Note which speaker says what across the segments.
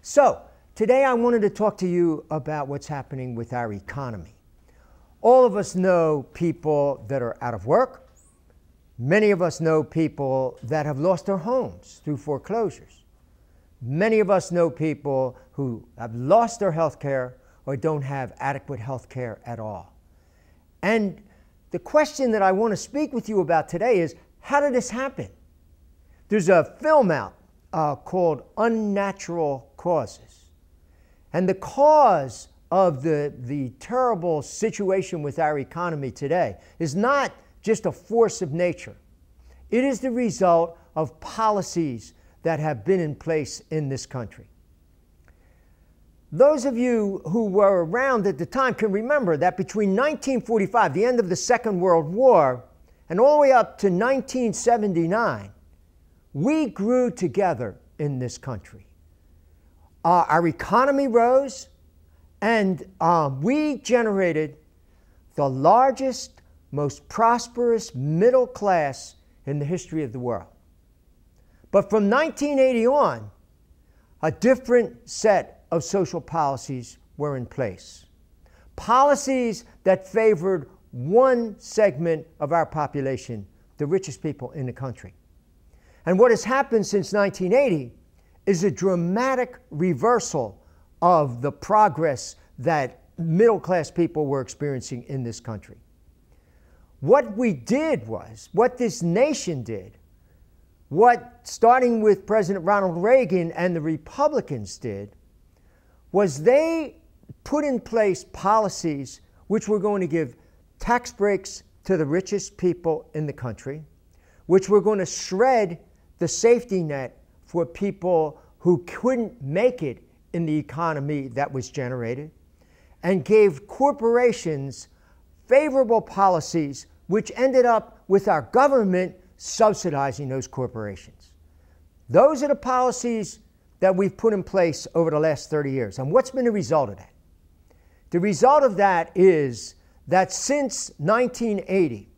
Speaker 1: So, today I wanted to talk to you about what's happening with our economy. All of us know people that are out of work. Many of us know people that have lost their homes through foreclosures. Many of us know people who have lost their health care or don't have adequate health care at all. And the question that I want to speak with you about today is, how did this happen? There's a film out called Unnatural Causes. And the cause of the terrible situation with our economy today is not just a force of nature. It is the result of policies that have been in place in this country. Those of you who were around at the time can remember that between 1945, the end of the Second World War, and all the way up to 1979, we grew together in this country. Our economy rose, and we generated the largest, most prosperous middle class in the history of the world. But from 1980 on, a different set of social policies were in place. Policies that favored one segment of our population, the richest people in the country. And what has happened since 1980 is a dramatic reversal of the progress that middle-class people were experiencing in this country. What we did was, what this nation did, starting with President Ronald Reagan and the Republicans did, was they put in place policies which were going to give tax breaks to the richest people in the country, which were going to shred the safety net for people who couldn't make it in the economy that was generated, and gave corporations favorable policies which ended up with our government subsidizing those corporations. Those are the policies that we've put in place over the last 30 years. And what's been the result of that? The result of that is that since 1980,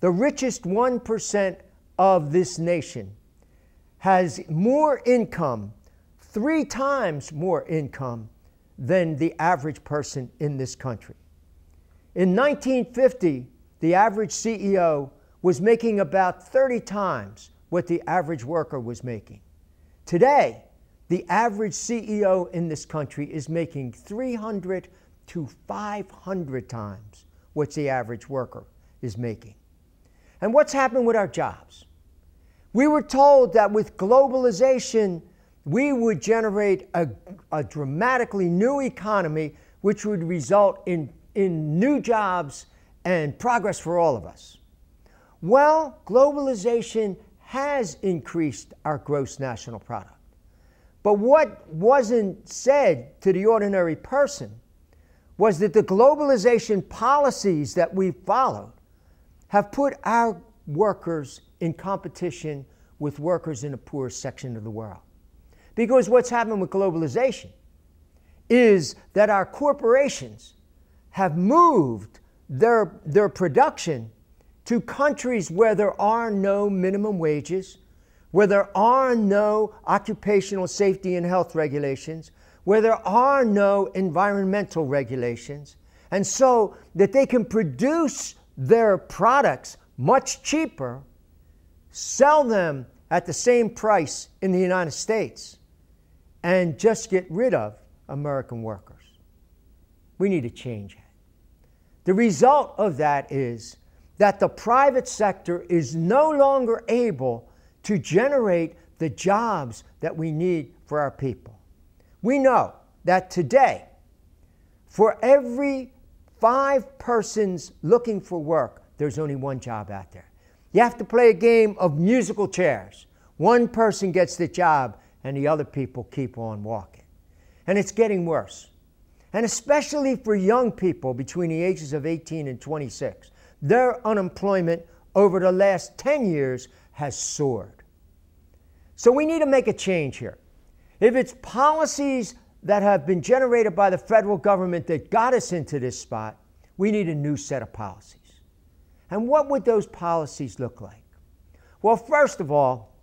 Speaker 1: the richest 1% of this nation has more income, 3 times more income than the average person in this country. In 1950, the average CEO was making about 30 times what the average worker was making. Today, the average CEO in this country is making 300 to 500 times what the average worker is making. And what's happened with our jobs? We were told that with globalization, we would generate a dramatically new economy which would result in new jobs and progress for all of us. Well, globalization has increased our gross national product. But what wasn't said to the ordinary person was that the globalization policies that we followed have put our workers in competition with workers in the poorest section of the world. Because what's happened with globalization is that our corporations have moved their production to countries where there are no minimum wages, where there are no occupational safety and health regulations, where there are no environmental regulations, and so that they can produce their products much cheaper, sell them at the same price in the United States, and just get rid of American workers. We need to change that. The result of that is that the private sector is no longer able to generate the jobs that we need for our people. We know that today, for every 5 persons looking for work, there's only 1 job out there. You have to play a game of musical chairs. 1 person gets the job and the other people keep on walking. And it's getting worse. And especially for young people between the ages of 18 and 26, their unemployment over the last 10 years has soared. So we need to make a change here. If it's policies that have been generated by the federal government that got us into this spot, we need a new set of policies. And what would those policies look like? Well, first of all,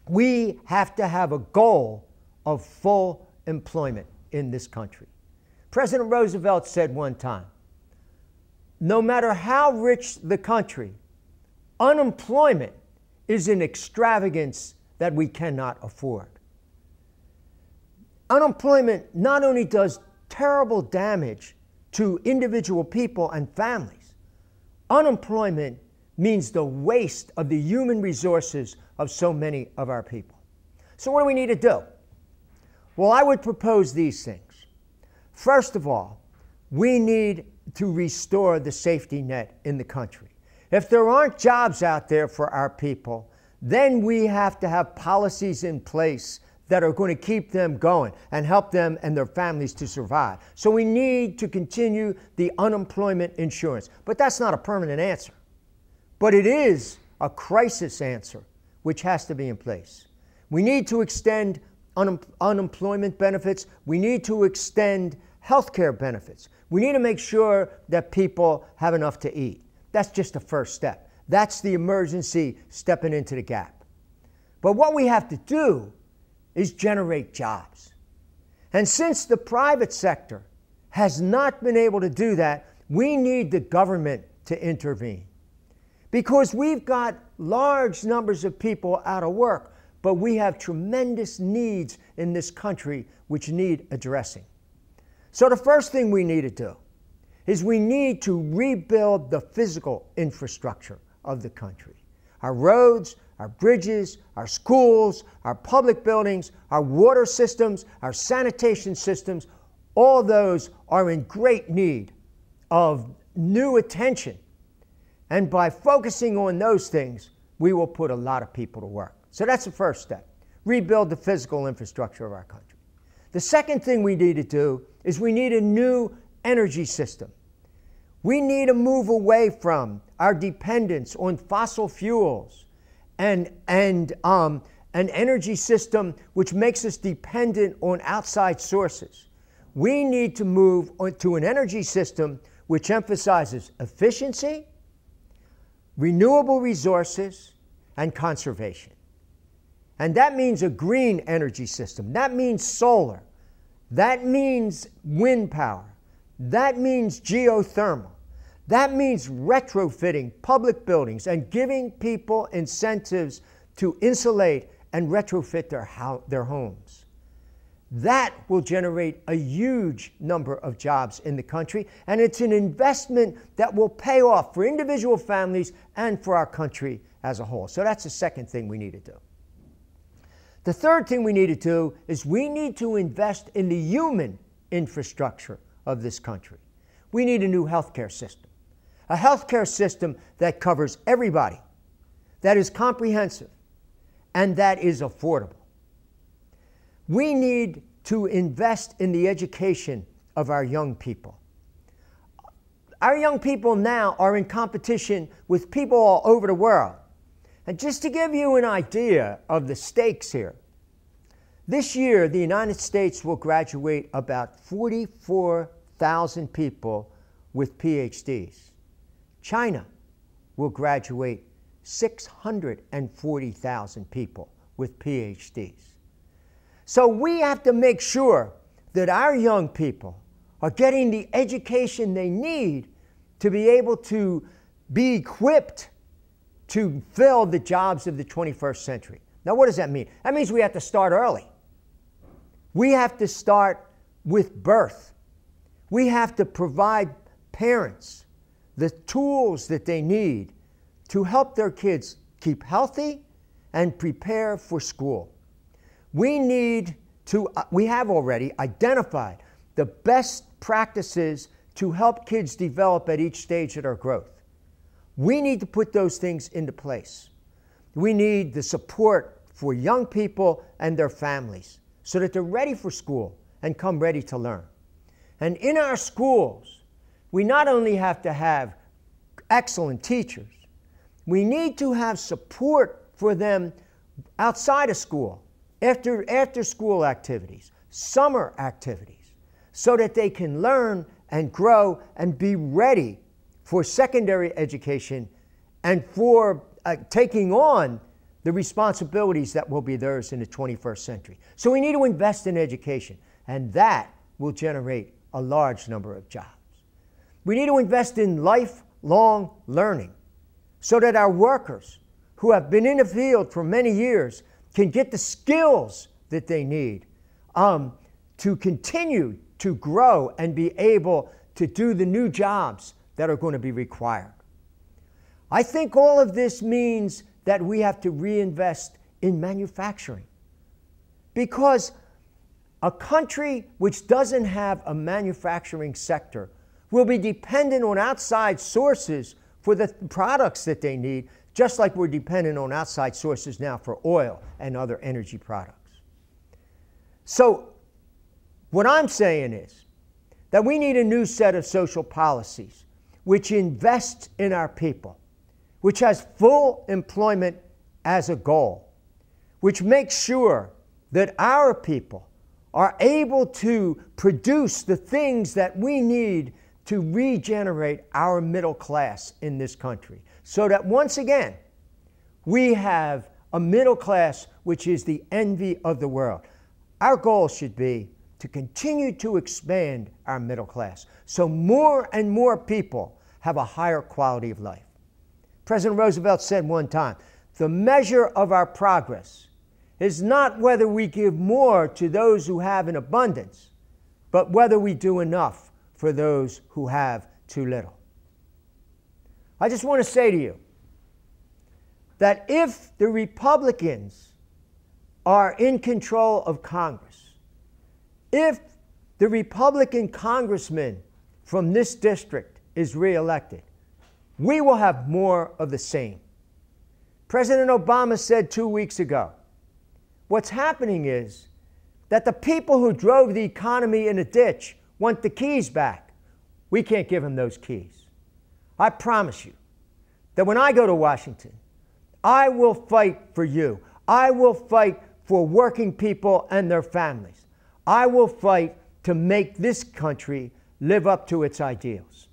Speaker 1: we have to have a goal of full employment in this country. President Roosevelt said one time, no matter how rich the country, unemployment is an extravagance that we cannot afford. Unemployment not only does terrible damage to individual people and families, unemployment means the waste of the human resources of so many of our people. So what do we need to do? Well, I would propose these things. First of all, we need to restore the safety net in the country. If there aren't jobs out there for our people, then we have to have policies in place that are going to keep them going and help them and their families to survive. So we need to continue the unemployment insurance. But that's not a permanent answer. But it is a crisis answer, which has to be in place. We need to extend unemployment benefits. We need to extend health care benefits. We need to make sure that people have enough to eat. That's just the first step. That's the emergency stepping into the gap. But what we have to do is generate jobs. And since the private sector has not been able to do that, we need the government to intervene. Because we've got large numbers of people out of work, but we have tremendous needs in this country which need addressing. So the first thing we need to do is we need to rebuild the physical infrastructure of the country. Our roads, our bridges, our schools, our public buildings, our water systems, our sanitation systems, all those are in great need of new attention. And by focusing on those things, we will put a lot of people to work. So that's the first step. Rebuild the physical infrastructure of our country. The second thing we need to do is we need a new energy system. We need to move away from our dependence on fossil fuels and an energy system which makes us dependent on outside sources. We need to move to an energy system which emphasizes efficiency, renewable resources, and conservation. And that means a green energy system. That means solar. That means wind power. That means geothermal. That means retrofitting public buildings and giving people incentives to insulate and retrofit their homes. That will generate a huge number of jobs in the country, and it's an investment that will pay off for individual families and for our country as a whole. So that's the second thing we need to do. The third thing we need to do is we need to invest in the human infrastructure of this country. We need a new healthcare system. A healthcare system that covers everybody, that is comprehensive, and that is affordable. We need to invest in the education of our young people. Our young people now are in competition with people all over the world. And just to give you an idea of the stakes here, this year the United States will graduate about 44,000 people with PhDs. China will graduate 640,000 people with PhDs. So we have to make sure that our young people are getting the education they need to be able to be equipped to fill the jobs of the 21st century. Now, what does that mean? That means we have to start early. We have to start with birth. We have to provide parents the tools that they need to help their kids keep healthy and prepare for school. We have already identified the best practices to help kids develop at each stage of their growth. We need to put those things into place. We need the support for young people and their families so that they're ready for school and come ready to learn. And in our schools, we not only have to have excellent teachers, we need to have support for them outside of school, after school activities, summer activities, so that they can learn and grow and be ready for secondary education and for taking on the responsibilities that will be theirs in the 21st century. So we need to invest in education. and that will generate a large number of jobs. We need to invest in lifelong learning so that our workers who have been in the field for many years can get the skills that they need to continue to grow and be able to do the new jobs that are going to be required. I think all of this means that we have to reinvest in manufacturing, because a country which doesn't have a manufacturing sector will be dependent on outside sources for the products that they need, just like we're dependent on outside sources now for oil and other energy products. So what I'm saying is that we need a new set of social policies which invests in our people, which has full employment as a goal, which makes sure that our people are able to produce the things that we need to regenerate our middle class in this country, so that once again, we have a middle class which is the envy of the world. Our goal should be to continue to expand our middle class so more and more people have a higher quality of life. President Roosevelt said one time, the measure of our progress is not whether we give more to those who have in abundance, but whether we do enough for those who have too little. I just want to say to you that if the Republicans are in control of Congress, if the Republican congressman from this district is reelected, we will have more of the same. President Obama said 2 weeks ago, what's happening is that the people who drove the economy in a ditch want the keys back. We can't give them those keys. I promise you that when I go to Washington, I will fight for you. I will fight for working people and their families. I will fight to make this country live up to its ideals.